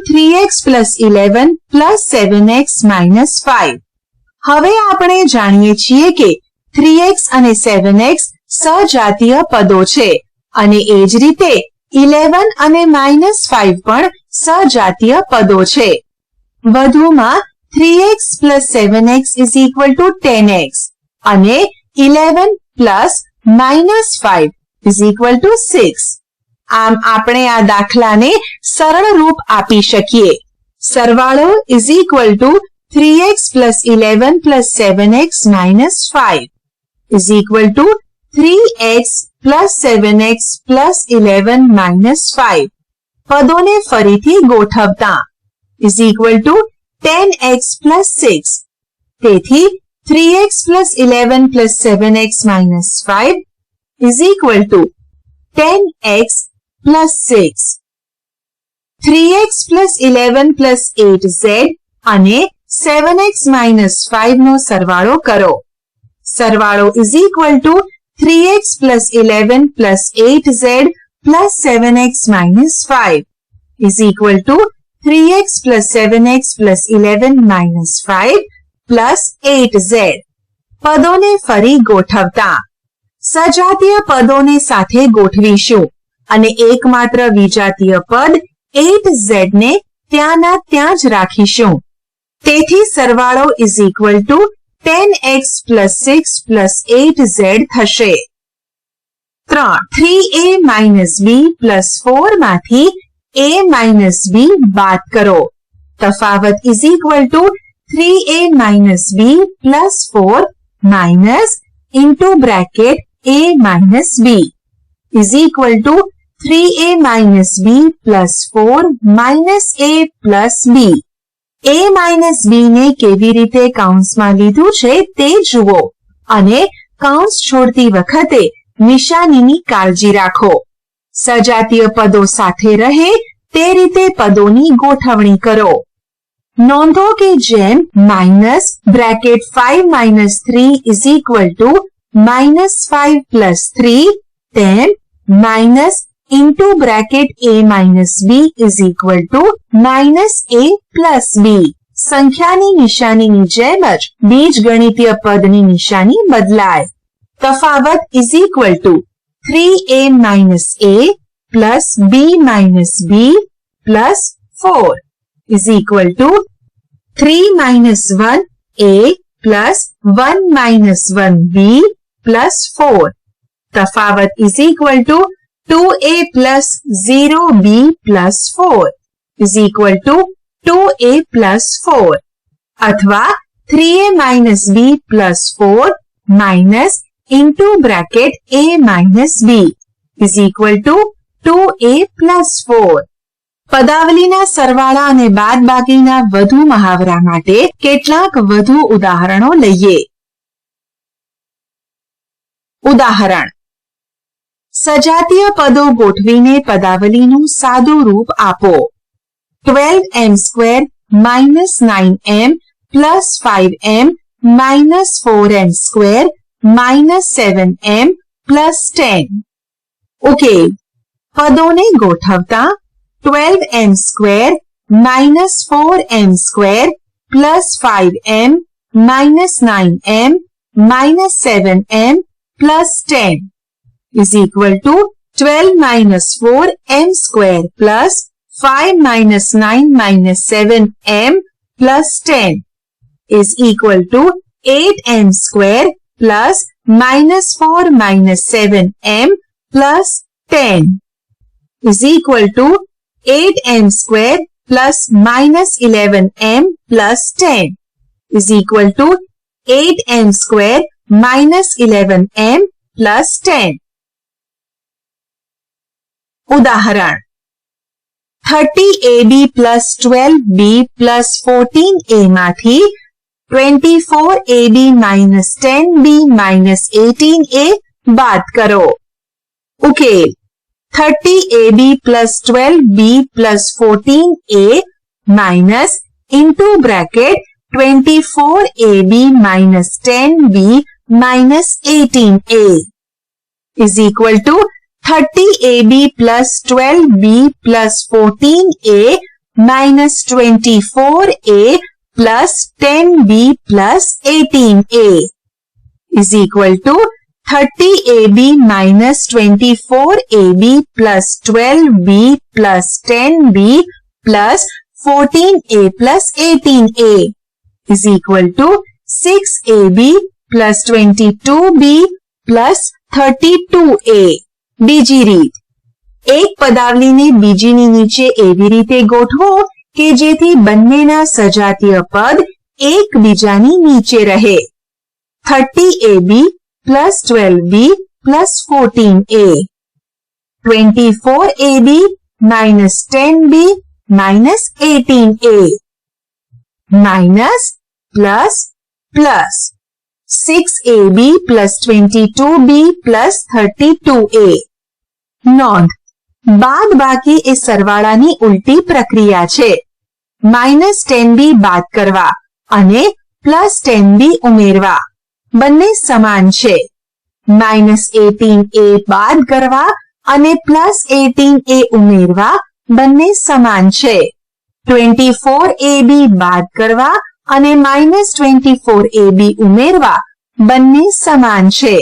3x + 11 + 7x - 5. હવે આપણે જાણીએ છીએ કે 3x અને 7x સજાતીય પદો છે અને એ જ રીતે 11 અને -5 પણ સજાતીય પદો છે. વધુમાં 3x + 7x = 10x અને 11 + -5 = 6. આમ આપણે આ દાખલાને સરળ રૂપ આપી શકીએ. સરવાળો = 3x + 11 + 7x - 5 = 3x + 7x + 11 - 5. પદોને ફરીથી ગોઠવતા = 10x + 6. તેથી 3x + 11 + 7x - 5 = 10x + 6. 3x + 11 + 8z અને 7x - 5 નો સરવાળો કરો. સરવાળો = 3x + 11 + 8z + 7x - 5 = 3x + 7x + 11 - 5 + 8z. પદોને ફરી ગોઠવતા સજાતીય પદોને સાથે ગોઠવીશું અને એકમાત્ર વિજાતીય પદ 8z ને ત્યાંના ત્યાં જ રાખીશું. તેથી સરવાળો = 10x + 6 + 8z થશે. 3a - b + 4 માંથી a - b બાદ કરો. તફાવત = 3a - b + 4 minus into bracket a minus b = 3a minus b plus 4 minus a plus b. a minus b ને કેવી રીતે કૌંસમાં લીધું છે તે જુઓ અને કૌંસ છોડતી વખતે નિશાનીની કાળજી રાખો. સજાતીય પદો સાથે રહે તે રીતે પદોની ગોઠવણી કરો. નોંધો કે જેમ -bracket 5 minus 3 = -5 plus 3 તેમ minus into bracket a minus b = -a plus b. સંખ્યાની નિશાનીની જેમ જ બીજગણિતીય પદની નિશાની બદલાય. તફાવત = 3a minus a plus b minus b plus 4 = 3 minus 1 a plus 1 minus 1 b plus 4. તફાવત = 2a plus 0 b plus 4 = 2a plus 4 અથવા 3a minus b plus 4 minus into bracket a minus b = 2a plus 4. પદાવલીના સરવાળા અને બાદબાકીના વધુ મહાવરા માટે કેટલાક વધુ ઉદાહરણો લઈએ. ઉદાહરણ: સજાતીય પદો ગોઠવીને પદાવલીનું સાદું રૂપ આપો. 12m² - 9m plus 5m minus 4m² minus 7m plus 10. Okay, પદોને ગોઠવતા 12m² minus 4m² plus 5m minus 9m minus 7m plus 10 = 12 minus 4m² plus 5 minus 9 minus 7m plus 10 = 8m² plus minus 4 minus 7m plus 10 is equal to 8m square plus minus 11m plus 10 is equal to 8m square minus 11m plus 10. ઉદાહરણ 30ab plus 12b plus 14a માંથી 24ab minus 10b minus 18a બાદ કરો. ઉકેલ 30ab plus 12b plus 14a minus into bracket 24ab minus 10b minus 18a is equal to 30ab plus 12b plus 14a minus 24a plus 10b plus 18a is equal to 30ab minus 24ab plus 12b plus 10b plus 14a plus 18a is equal to 6ab plus 22b plus 32a. બીજી રીત, એક પદાવલીને બીજીની નીચે એવી રીતે ગોઠવો કે જેથી બંનેના સજાતીય પદ એકબીજાની નીચે રહે. 30ab plus 12b plus 14a, 24ab minus 10b minus 18a, minus plus plus 6ab plus 22b plus 32a. નોંધ, બાદ બાકી એ સરવાળાની ઉલટી પ્રક્રિયા છે. માઇનસ 10b બાદ કરવા અને પ્લસ 10b ઉમેરવા બંને સમાન છે. માઇનસ 18a બાદ કરવા અને પ્લસ 18a ઉમેરવા બંને સમાન છે. 24ab બાદ કરવા અને માઇનસ 24ab ઉમેરવા બંને સમાન છે.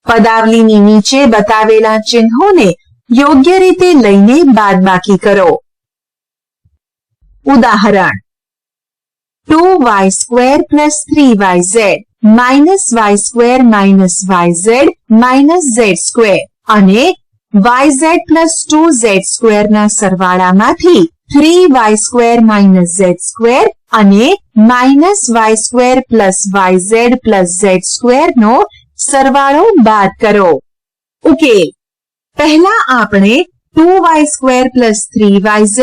પદાવલીની નીચે બતાવેલા ચિહ્નોને યોગ્ય રીતે લઈને બાદબાકી કરો. ઉદાહરણ 2y square plus 3yz minus y square minus yz minus z square અને yz plus 2z square ના સરવાળામાંથી 3y square minus z square અને minus y square plus yz plus z square નો સરવાળો બાદ કરો. ઉકેલ, પહેલા આપણે 2y square plus 3yz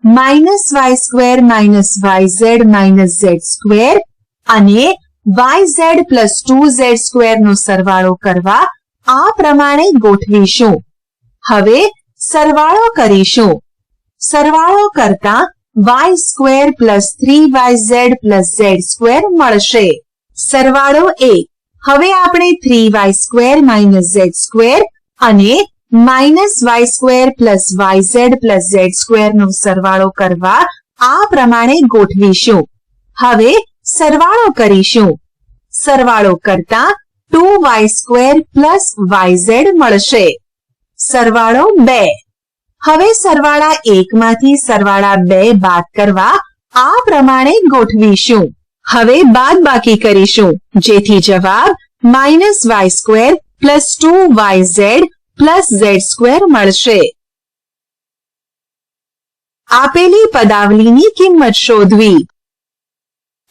minus y square minus yz minus z square અને yz plus 2z square નો સરવાળો કરવા આ પ્રમાણે ગોઠવીશું. હવે સરવાળો કરીશું. સરવાળો કરતા y square plus 3yz plus z square મળશે. સરવાળો 1. હવે આપણે 3y square minus z square અને minus y square plus yz plus z square નો સરવાળો કરવા આ પ્રમાણે ગોઠવીશું. હવે સરવાળો કરીશું. સરવાળો કરતા 2y square plus yz મળશે. સરવાળો 2. હવે સરવાળા 1 માંથી સરવાળા 2 બાદ કરવા આ પ્રમાણે ગોઠવીશું. હવે બાદબાકી કરીશું જેથી જવાબ minus y square plus 2yz plus z square મળશે. આપેલી પદાવલીની કિંમત શોધવી.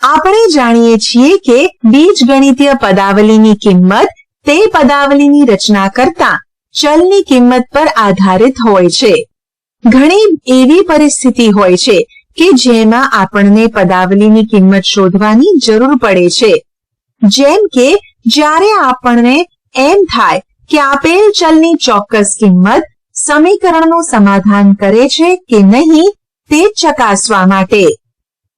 આપણે જાણીએ છીએ કે બીજગણિતીય પદાવલીની કિંમત તે પદાવલીની રચના કરતા ચલની કિંમત પર આધારિત હોય છે. ઘણી એવી પરિસ્થિતિ હોય છે કે જેમાં આપણને પદાવલીની કિંમત શોધવાની જરૂર પડે છે. જેમ કે જ્યારે આપણને એમ થાય કે આપેલ ચલની ચોક્કસ કિંમત સમીકરણનું સમાધાન કરે છે કે નહીં તે ચકાસવા માટે.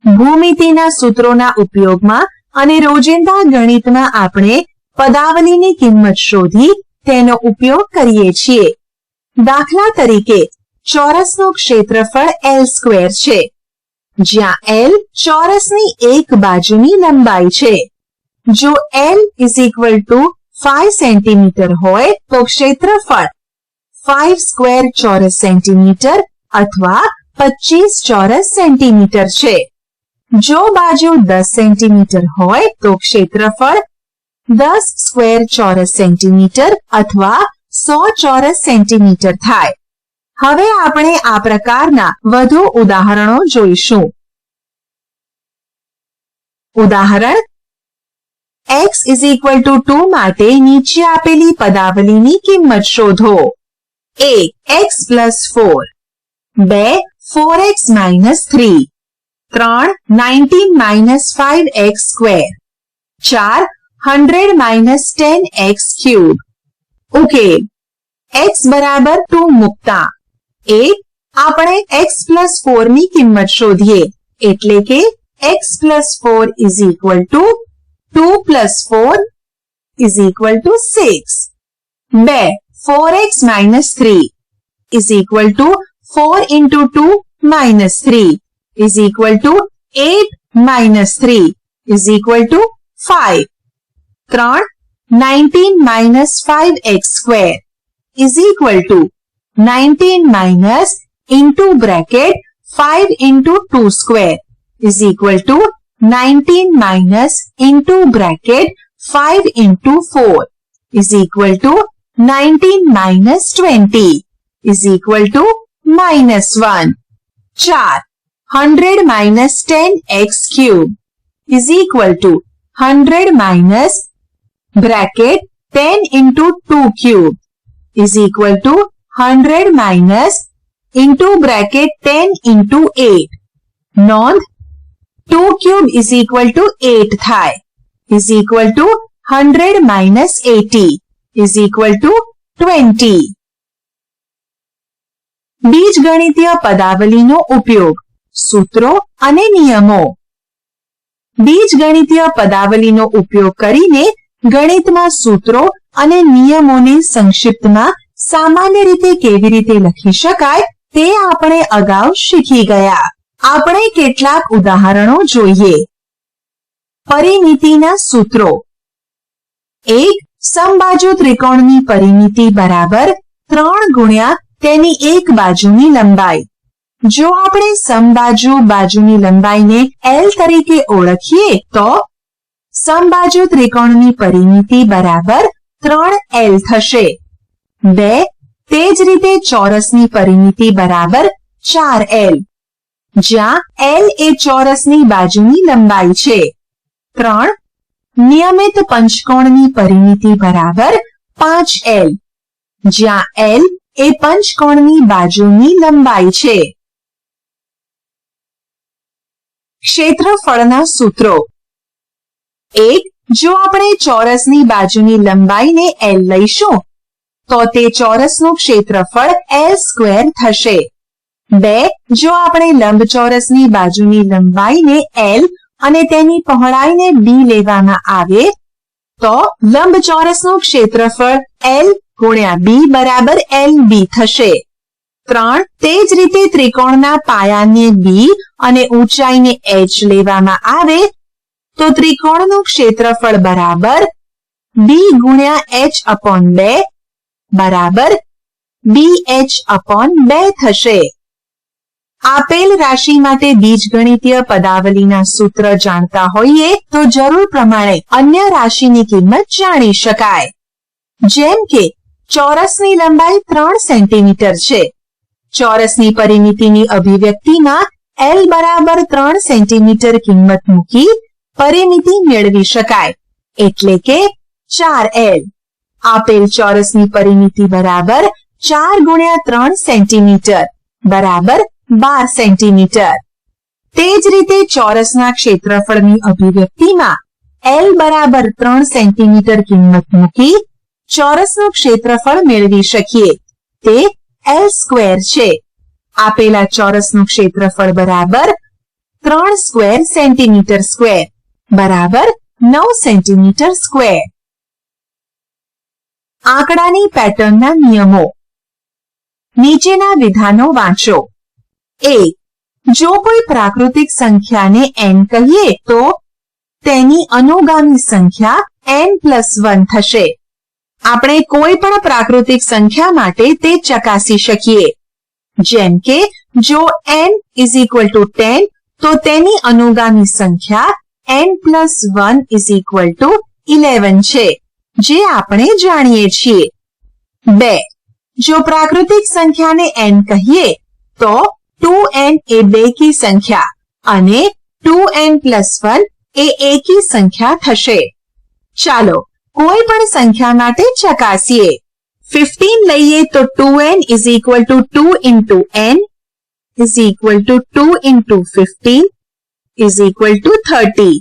ભૂમિતિના સૂત્રોના ઉપયોગમાં અને રોજિંદા ગણિતમાં આપણે પદાવલીની કિંમત શોધી તેનો ઉપયોગ કરીએ છીએ. દાખલા તરીકે ચોરસનું ક્ષેત્રફળ L² છે, જ્યાં L ચોરસની એક બાજુની લંબાઈ છે. જો L = 5 સેન્ટીમીટર હોય તો ક્ષેત્રફળ 5 સ્ક્વેર ચોરસ સેન્ટીમીટર અથવા 25 ચોરસ સેન્ટીમીટર છે. જો બાજુ 10 સેન્ટીમીટર હોય તો ક્ષેત્રફળ 10 સ્ક્વેર ચોરસ સેન્ટીમીટર અથવા 100 ચોરસ સેન્ટીમીટર થાય. હવે આપણે આ પ્રકારના વધુ ઉદાહરણો જોઈશું. ઉદાહરણ x = 2 માટે નીચે આપેલી પદાવલીની કિંમત શોધો. 1 x + 4, 2 4x - 3, 3 19 - 5x², 4 100 - 10x³. ઉકેલ x = 2 મૂકતા 1 આપણે x + 4 ની કિંમત શોધીએ એટલે કે x + 4 = 2 + 4 = 6. 2 4x - 3 = 4 × 2 - 3 = 8 - 3 = 5. 3 19 - 5x² = 19 into bracket 5 × 2² = 19 into bracket 5 × 4 = 19 - 20 = -1. 4 100 - 10x³ = 100 bracket 10 × 2³ = 100 into bracket 10 × 8. નોંધ 2³ = 8 થાય = 100 - 80 = 20. બીજગણિતીય પદાવલીનો ઉપયોગ, સૂત્રો અને નિયમો. બીજગણિતીય પદાવલીનો ઉપયોગ કરીને ગણિતમાં સૂત્રો અને નિયમોને સંક્ષિપ્તમાં સામાન્ય રીતે કેવી રીતે લખી શકાય તે આપણે અગાઉ શીખી ગયા. આપણે કેટલાક ઉદાહરણો જોઈએ. પરિમિતિના સૂત્રો. 1 સમબાજુ ત્રિકોણની પરિમિતિ બરાબર 3 ગુણ્યા તેની એક બાજુની લંબાઈ. જો આપણે સમબાજુ બાજુની લંબાઈને L તરીકે ઓળખીએ તો સમબાજુ ત્રિકોણની પરિમિતિ બરાબર 3L થશે. 2 તે જ રીતે ચોરસની પરિમિતિ બરાબર 4L, જ્યાં L એ ચોરસની બાજુની લંબાઈ છે. 3 નિયમિત પંચકોણની પરિમિતિ બરાબર 5L, જ્યાં L એ પંચકોણની બાજુની લંબાઈ છે. ક્ષેત્રફળના સૂત્રો. 1 જો આપણે ચોરસની બાજુની લંબાઈને L લઈશું તો તે ચોરસનું ક્ષેત્રફળ L² થશે. 2 જો આપણે લંબચોરસની બાજુની લંબાઈને L અને તેની પહોળાઈને B લેવામાં આવે તો લંબચોરસનું ક્ષેત્રફળ L × B બરાબર LB થશે. 3 તે જ રીતે ત્રિકોણના પાયાને B અને ઊંચાઈને h લેવામાં આવે તો ત્રિકોણનું ક્ષેત્રફળ બરાબર B × h/2 બરાબર BH/2 થશે. આપેલ રાશિ માટે બીજગણિતીય પદાવલીના સૂત્ર જાણતા હોઈએ તો જરૂર પ્રમાણે અન્ય રાશિની કિંમત જાણી શકાય. જેમ કે ચોરસની લંબાઈ 3 સેન્ટીમીટર છે. ચોરસની પરિમિતિની અભિવ્યક્તિમાં L બરાબર 3 સેન્ટીમીટર કિંમત મૂકી પરિમિતિ મેળવી શકાય એટલે કે 4L. આપેલ ચોરસની પરિમિતિ બરાબર 4 × 3 સેન્ટીમીટર બરાબર 12 સેન્ટીમીટર. તે જ રીતે ચોરસના ક્ષેત્રફળની અભિવ્યક્તિમાં L બરાબર 3 સેન્ટીમીટર કિંમત મૂકી ચોરસનું ક્ષેત્રફળ મેળવી શકીએ તે L² છે. આપેલા ચોરસનું ક્ષેત્રફળ બરાબર 3² સેન્ટીમીટર² બરાબર 9 સેન્ટીમીટર². આંકડાની પેટર્નના નિયમો. નીચેના વિધાનો વાંચો. 1 જો કોઈ પ્રાકૃતિક સંખ્યાને n કહીએ તો તેની અનુગામી સંખ્યા n+1 થશે. આપણે કોઈ પણ પ્રાકૃતિક સંખ્યા માટે તે ચકાસી શકીએ. જેમ કે જો n = 10 તો તેની અનુગામી સંખ્યા n+1 = 11 છે, જે આપણે જાણીએ છીએ. 2. જો પ્રાકૃતિક સંખ્યાને n કહીએ તો 2n એ બેકી સંખ્યા અને 2n + 1 એ એકી સંખ્યા થશે. ચાલો કોઈ પણ સંખ્યા માટે ચકાસીએ. 15 લઈએ તો 2n = 2 × n = 2 × 15 = 30,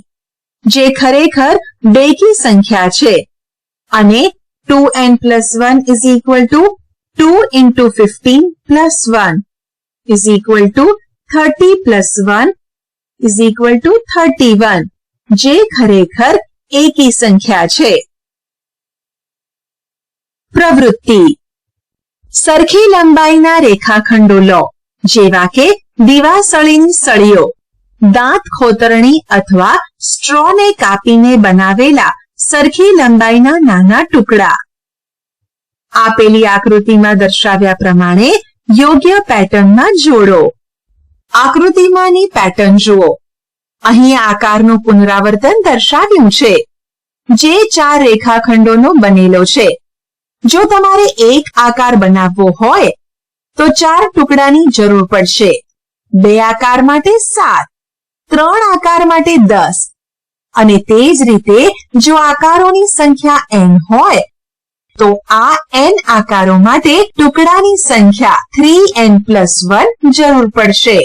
જે ખરેખર બેકી સંખ્યા છે. અને 2n + 1 = 2 × 15 + 1 = 30 + 1 = 31, જે ખરેખર એકી સંખ્યા છે. પ્રવૃત્તિ. સરખી લંબાઈના રેખાખંડો લો, જેવા કે દીવાસળીની સળીઓ, દાંત ખોતરણી અથવા સ્ટ્રોને કાપીને બનાવેલા સરખી લંબાઈના નાના ટુકડા. આપેલી આકૃતિમાં દર્શાવ્યા પ્રમાણે યોગ્ય પેટર્નમાં જોડો. આકૃતિમાંની પેટર્ન જુઓ. અહીં આકારનું પુનરાવર્તન દર્શાવ્યું છે, જે 4 રેખાખંડોનો બનેલો છે. જો તમારે એક આકાર બનાવવો હોય તો 4 ટુકડાની જરૂર પડશે. 2 આકાર માટે 7, 3 આકાર માટે 10, અને તે જ રીતે જો આકારોની સંખ્યા n હોય તો આ n આકારો માટે ટુકડાની સંખ્યા 3n + 1 જરૂર પડશે.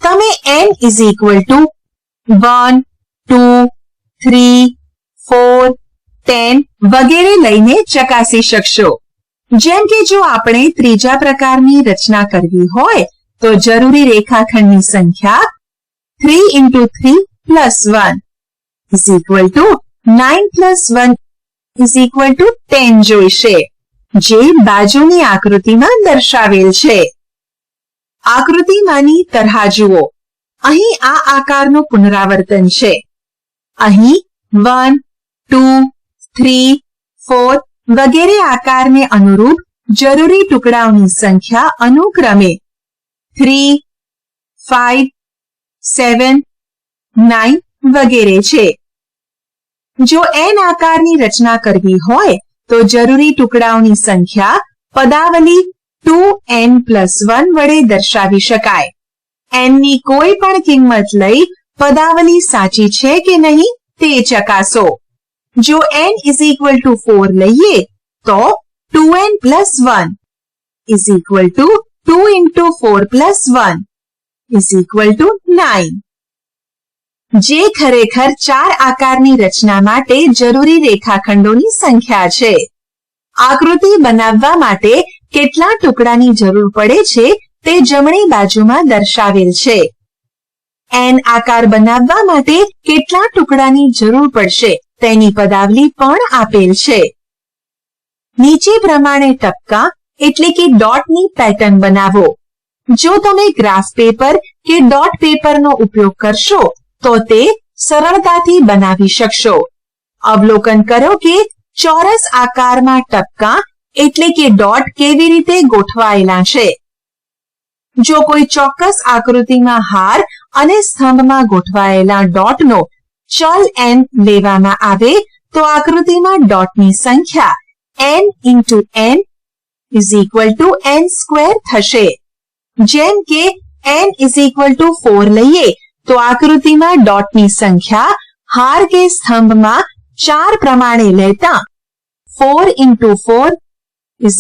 તમે n = 1, 2, 3, 4, 10 વગેરે લઈને ચકાસી શકશો. જેમ કે જો આપણે ત્રીજા પ્રકારની રચના કરવી હોય તો જરૂરી રેખાખંડની સંખ્યા 3 × 3 + 1 = 9 + 1 = 10 જોઈશે, જે બાજુની આકૃતિમાં દર્શાવેલ છે. આકૃતિમાંની તરહા જુઓ. અહીં આ આકારનું પુનરાવર્તન છે. અહીં 1, 2, 3, 4 વગેરે આકારને અનુરૂપ જરૂરી ટુકડાઓની સંખ્યા અનુક્રમે 3, 5, 7, 9 વગેરે છે. જો n આકારની રચના કરવી હોય તો જરૂરી ટુકડાઓની સંખ્યા પદાવલી 2n + 1 વડે દર્શાવી શકાય. n ની કોઈ પણ કિંમત લઈ પદાવલી સાચી છે કે નહીં તે ચકાસો. જો n = 4 લઈએ તો 2n + 1 = 2 × 4 + 1 = 9, જે ખરેખર 4 આકારની રચના માટે જરૂરી રેખાખંડોની સંખ્યા છે. આકૃતિ બનાવવા માટે કેટલા ટુકડાની જરૂર પડે છે તે જમણી બાજુમાં દર્શાવેલ છે. n આકાર બનાવવા માટે કેટલા ટુકડાની જરૂર પડશે તેની પદાવલી પણ આપેલ છે. નીચે પ્રમાણે ટપકા એટલે કે ડોટની પેટર્ન બનાવો. જો તમે ગ્રાફ પેપર કે ડોટ પેપરનો ઉપયોગ કરશો તો તે સરળતાથી બનાવી શકશો. અવલોકન કરો કે ચોરસ આકારમાં ટપકા એટલે કે ડોટ કેવી રીતે ગોઠવાયેલા છે. જો કોઈ ચોક્કસ આકૃતિમાં હાર અને સ્તંભમાં ગોઠવાયેલા ડોટનો ચલ n લેવામાં આવે તો આકૃતિમાં ડોટની સંખ્યા n × n = n² થશે. જેમ કે n = 4 લઈએ તો આકૃતિમાં ડોટની સંખ્યા હાર કે સ્તંભમાં 4 પ્રમાણે લેતા 4 × 4 =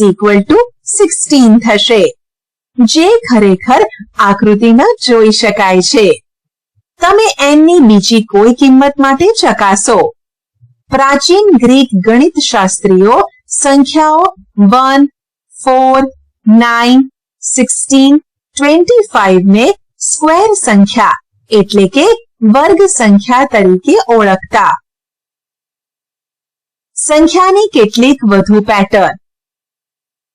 16 થશે, જે ખરેખર આકૃતિમાં જોઈ શકાય છે. તમે n ની બીજી કોઈ કિંમત માટે ચકાસો. પ્રાચીન ગ્રીક ગણિતશાસ્ત્રીઓ સંખ્યાઓ 1, 4, 9, 16, 25 ને સ્ક્વેર સંખ્યા એટલે કે વર્ગ સંખ્યા તરીકે ઓળખતા. સંખ્યાની કેટલીક વધુ પેટર્ન.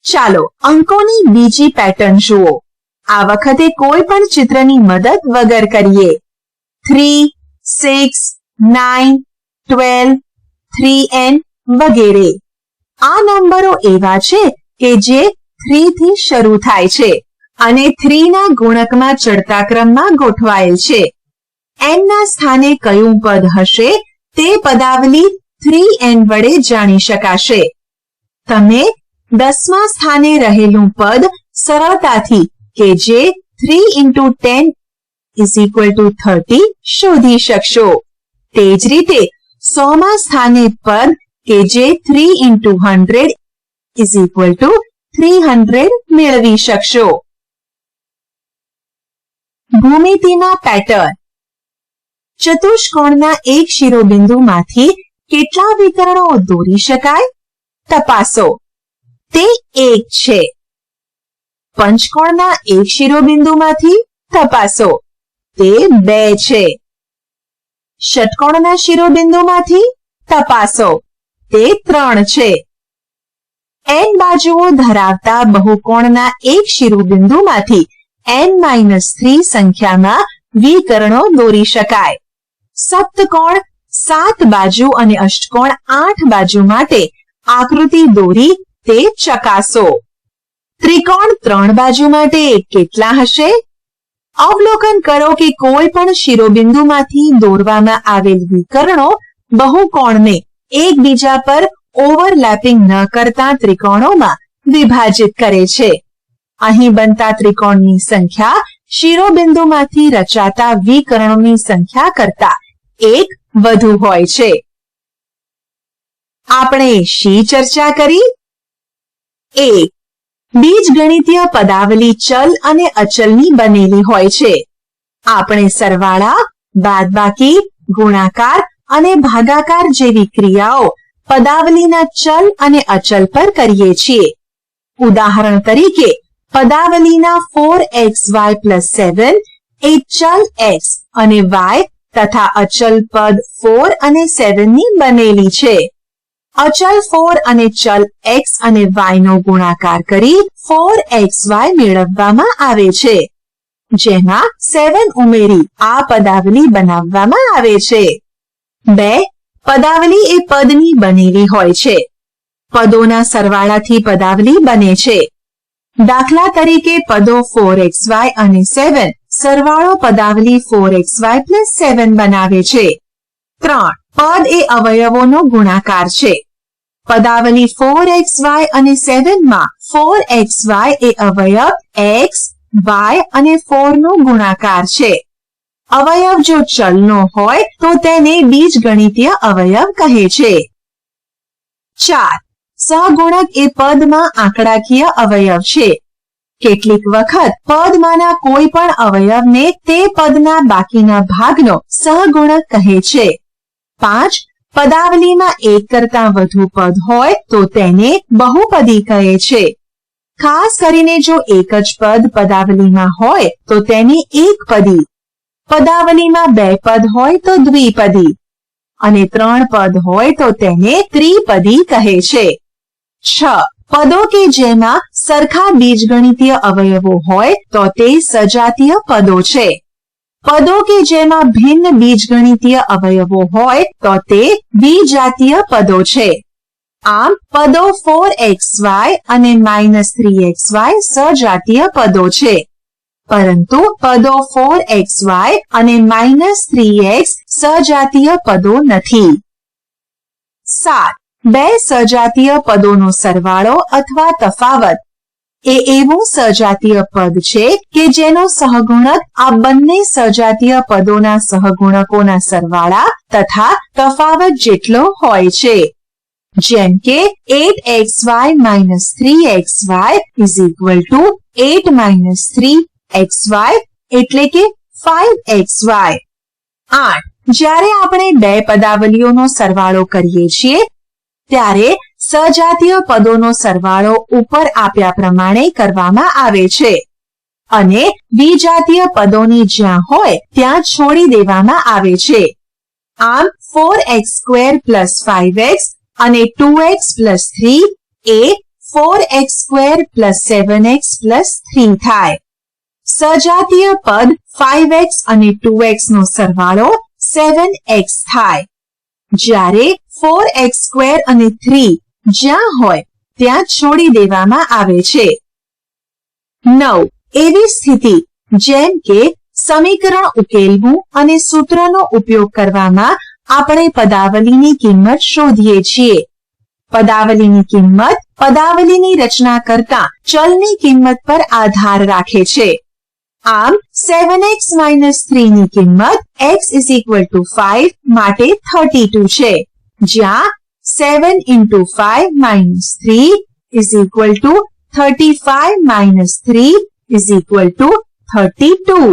ચાલો અંકોની બીજી પેટર્ન જુઓ. આ વખતે કોઈ પણ ચિત્રની મદદ વગર કરીએ. 3, 6, 9, 12, 3n વગેરે. આ નંબરો એવા છે કે જે 3 થી શરૂ થાય છે અને 3 ના ગુણકમાં ચડતા ક્રમમાં ગોઠવાયેલ છે. n ના સ્થાને કયું પદ હશે તે પદાવલી 3n વડે જાણી શકાશે. તમે 10મા સ્થાને રહેલું પદ સરળતાથી કે જે 3 into 10 is equal to 30 શોધી શકશો. તે જ રીતે 100મા સ્થાને પદ કે જે 3 into 100 is equal to 300 મેળવી શકશો. ભૂમિતિના પેટર્ન. ચતુષ્કોણના એક શિરોબિંદુમાંથી કેટલા વિકર્ણો દોરી શકાય? તપાસો. તે 1 છે. પંચકોણના એક શિરોબિંદુમાંથી તપાસો. તે 2 છે. ષટકોણના શિરોબિંદુમાંથી તપાસો. તે 3 છે. n બાજુઓ ધરાવતા બહુકોણના એક શિરોબિંદુમાંથી n-3 સંખ્યામાં વિકર્ણો દોરી શકાય. સપ્તકોણ 7 બાજુ અને અષ્ટકોણ 8 બાજુ માટે આકૃતિ દોરી તે ચકાસો. ત્રિકોણ 3 બાજુ માટે કેટલા હશે? અવલોકન કરો કે કોઈ પણ શિરોબિંદુમાંથી દોરવામાં આવેલ વિકર્ણો બહુકોણને એકબીજા પર ઓવરલેપિંગ ન કરતા ત્રિકોણોમાં વિભાજિત કરે છે. અહીં બનતા ત્રિકોણની સંખ્યા શિરોબિંદુમાંથી રચાતા વિકર્ણોની સંખ્યા કરતા 1 વધુ હોય છે. આપણે શી ચર્ચા કરી? 1. બીજગણિતીય પદાવલી ચલ અને અચલની બનેલી હોય છે. આપણે સરવાળા, બાદબાકી, ગુણાકાર અને ભાગાકાર જેવી ક્રિયાઓ પદાવલીના ચલ અને અચલ પર કરીએ છીએ. ઉદાહરણ તરીકે પદાવલીના 4xy + 7 એ ચલ x અને y તથા અચલ પદ 4 અને 7 ની બનેલી છે. અચલ 4 અને ચલ x અને y નો ગુણાકાર કરી 4xy મેળવવામાં આવે છે, જેમાં 7 ઉમેરી આ પદાવલી બનાવવામાં આવે છે. 2. પદાવલી એ પદની બનેલી હોય છે. પદોના સરવાળાથી પદાવલી બને છે. દાખલા તરીકે પદો 4xy અને 7 સરવાળો પદાવલી 4xy + 7 બનાવે છે. 3. પદ એ અવયવોનો ગુણાકાર છે. પદાવલી 4xy અને 7 માં 4xy એ અવયવ x, y અને 4 નો ગુણાકાર છે. અવયવ જો ચલનો હોય તો તેને બીજગણિતીય અવયવ કહે છે. 4. સહગુણક એ પદમાં આંકડાકીય અવયવ છે. કેટલીક વખત પદમાંના કોઈ પણ અવયવને તે પદના બાકીના ભાગનો સહગુણક કહે છે. 5. પદાવલીમાં એક કરતાં વધુ પદ હોય તો તેને બહુપદી કહે છે. ખાસ કરીને જો એક જ પદ પદાવલીમાં હોય તો તેને એકપદી, પદાવલીમાં 2 પદ હોય તો દ્વિપદી અને 3 પદ હોય તો તેને ત્રિપદી કહે છે. 6. પદો કે જેમાં સરખા બીજગણિતીય અવયવો હોય તો તે સજાતીય પદો છે. પદો કે જેમાં ભિન્ન બીજગણિતીય અવયવો હોય તો તે વિજાતીય પદો છે. આમ પદો 4xy અને -3xy સજાતીય પદો છે, પરંતુ પદો 4xy અને -3x સજાતીય પદો નથી. 7. 2 સજાતીય પદોનો સરવાળો અથવા તફાવત એ એવું સજાતીય પદ છે કે જેનો સહગુણક આ બંને સજાતીય પદોના સહગુણકોના સરવાળા તથા તફાવત જેટલો હોય છે. જેમ કે 8xy - 3xy = 8 - 3xy એટલે કે 5xy. 8. જ્યારે આપણે 2 પદાવલીઓનો સરવાળો કરીએ છીએ ત્યારે સજાતીય પદોનો સરવાળો ઉપર આપ્યા પ્રમાણે કરવામાં આવે છે અને વિજાતીય પદોની જ્યાં હોય ત્યાં છોડી દેવામાં આવે છે. આમ 4x² + 5x અને 2x + 3 એ 4x² + 7x + 3 થાય. સજાતીય પદ 5x અને 2x નો સરવાળો 7x થાય. જ્યારે 4x² અને 3 જ્યાં હોય ત્યાં છોડી દેવામાં આવે છે. 9. એવી સ્થિતિ જેમ કે સમીકરણ ઉકેલવું અને સૂત્રનો ઉપયોગ કરવામાં આપણે પદાવલીની કિંમત શોધીએ છીએ. પદાવલીની કિંમત પદાવલીની રચના કરતા ચલની કિંમત પર આધાર રાખે છે. આમ 7x - 3 ની કિંમત x = 5 માટે 32 છે, જ્યાં 7 × 5 - 3 = 35 - 3 = 32.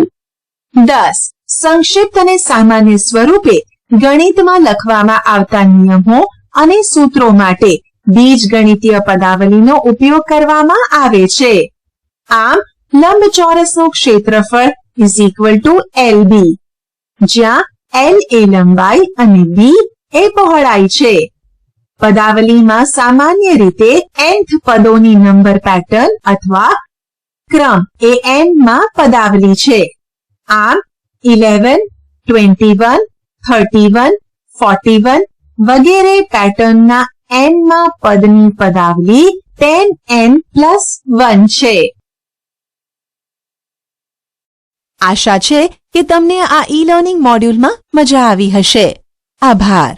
10. સંક્ષિપ્ત અને સામાન્ય સ્વરૂપે ગણિતમાં લખવામાં આવતા નિયમો અને સૂત્રો માટે બીજગણિતીય પદાવલીનો ઉપયોગ કરવામાં આવે છે. આમ લંબચોરસનું ક્ષેત્રફળ = LB, જ્યાં L એ લંબાઈ અને B એ પહોળાઈ છે. પદાવલીમાં સામાન્ય રીતે nth પદોની નંબર પેટર્ન અથવા ક્રમ એ n માં પદાવલી છે. આમ 11, 21, 31, 41 વગેરે પેટર્નના n માં પદની પદાવલી 10n+1 છે. આશા છે કે તમને આ ઈ લર્નિંગ મોડ્યુલમાં મજા આવી હશે. આભાર.